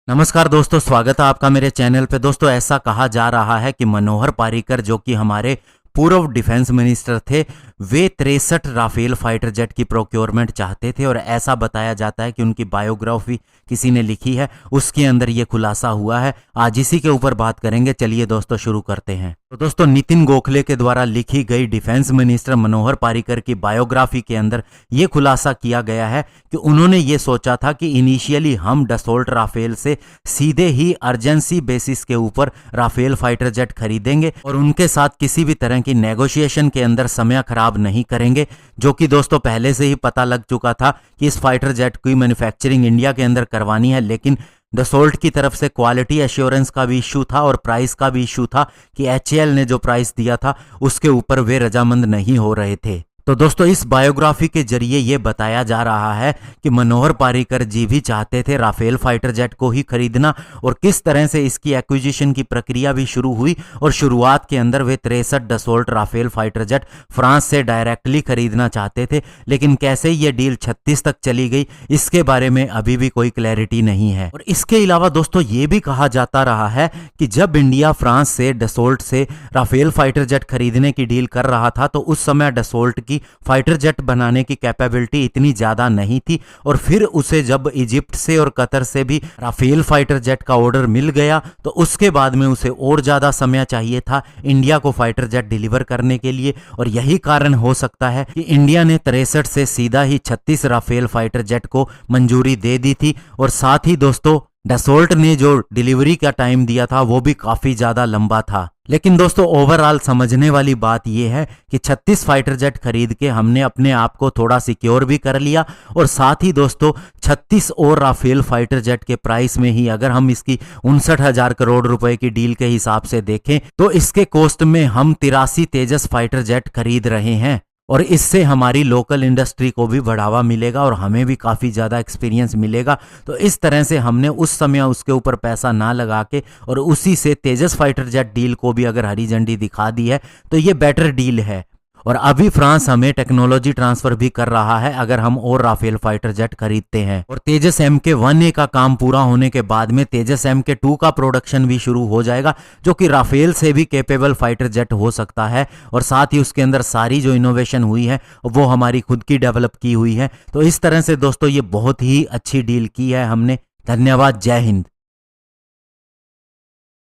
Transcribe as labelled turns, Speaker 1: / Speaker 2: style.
Speaker 1: नमस्कार दोस्तों, स्वागत है आपका मेरे चैनल पे। दोस्तों, ऐसा कहा जा रहा है कि मनोहर पार्रिकर जो कि हमारे पूर्व डिफेंस मिनिस्टर थे, वे 63 राफेल फाइटर जेट की प्रोक्योरमेंट चाहते थे और ऐसा बताया जाता है कि उनकी बायोग्राफी किसी ने लिखी है, उसके अंदर ये खुलासा हुआ है। आज इसी के ऊपर बात करेंगे। चलिए दोस्तों शुरू करते हैं। तो दोस्तों, नितिन गोखले के द्वारा लिखी गई डिफेंस मिनिस्टर मनोहर पार्रिकर की बायोग्राफी के अंदर ये खुलासा किया गया है कि उन्होंने ये सोचा था कि इनिशियली हम डसोल्ट राफेल से सीधे ही अर्जेंसी बेसिस के ऊपर राफेल फाइटर जेट खरीदेंगे और उनके साथ किसी भी तरह की नेगोशिएशन के अंदर समय खराब नहीं करेंगे, जो कि दोस्तों पहले से ही पता लग चुका था कि इस फाइटर जेट की मैन्युफैक्चरिंग इंडिया के अंदर करवानी है। लेकिन डसोल्ट की तरफ से क्वालिटी एश्योरेंस का भी इशू था और प्राइस का भी इशू था कि एचएएल ने जो प्राइस दिया था उसके ऊपर वे रजामंद नहीं हो रहे थे। तो दोस्तों, इस बायोग्राफी के जरिए ये बताया जा रहा है कि मनोहर पार्रिकर जी भी चाहते थे राफेल फाइटर जेट को ही खरीदना और किस तरह से इसकी एक्विजिशन की प्रक्रिया भी शुरू हुई और शुरुआत के अंदर वे 63 Dassault Rafale fighter jet France से डायरेक्टली खरीदना चाहते थे। लेकिन कैसे ये डील 36 तक चली गई, इसके बारे में अभी भी कोई क्लैरिटी नहीं है। और इसके अलावा दोस्तों, ये भी कहा जाता रहा है कि जब इंडिया फ्रांस से डसोल्ट से राफेल फाइटर जेट खरीदने की डील कर रहा था तो उस समय डसोल्ट की फाइटर जेट बनाने की कैपेबिलिटी इतनी ज्यादा नहीं थी और फिर उसे जब इजिप्ट से और कतर से भी राफेल फाइटर जेट का ऑर्डर मिल गया तो उसके बाद में उसे और ज्यादा समय चाहिए था इंडिया को फाइटर जेट डिलीवर करने के लिए। और यही कारण हो सकता है कि इंडिया ने 63 से सीधा ही 36 राफेल फाइटर जेट को मंजूरी दे दी थी। और साथ ही दोस्तों, डसोल्ट ने जो डिलीवरी का टाइम दिया था वो भी काफी ज्यादा लंबा था। लेकिन दोस्तों, ओवरऑल समझने वाली बात यह है कि 36 फाइटर जेट खरीद के हमने अपने आप को थोड़ा सिक्योर भी कर लिया और साथ ही दोस्तों 36 और राफेल फाइटर जेट के प्राइस में ही अगर हम इसकी 59,000 करोड़ रुपए की डील के हिसाब से देखें तो इसके कॉस्ट में हम 83 तेजस फाइटर जेट खरीद रहे हैं। और इससे हमारी लोकल इंडस्ट्री को भी बढ़ावा मिलेगा और हमें भी काफ़ी ज़्यादा एक्सपीरियंस मिलेगा। तो इस तरह से हमने उस समय उसके ऊपर पैसा ना लगा के और उसी से तेजस फाइटर जेट डील को भी अगर हरी झंडी दिखा दी है तो ये बेटर डील है। और अभी फ्रांस हमें टेक्नोलॉजी ट्रांसफर भी कर रहा है अगर हम और राफेल फाइटर जेट खरीदते हैं। और तेजस MK1A का काम पूरा होने के बाद में तेजस MK2 का प्रोडक्शन भी शुरू हो जाएगा, जो कि राफेल से भी कैपेबल फाइटर जेट हो सकता है। और साथ ही उसके अंदर सारी जो इनोवेशन हुई है वो हमारी खुद की डेवलप की हुई है। तो इस तरह से दोस्तों ये बहुत ही अच्छी डील की है हमने। धन्यवाद। जय हिंद।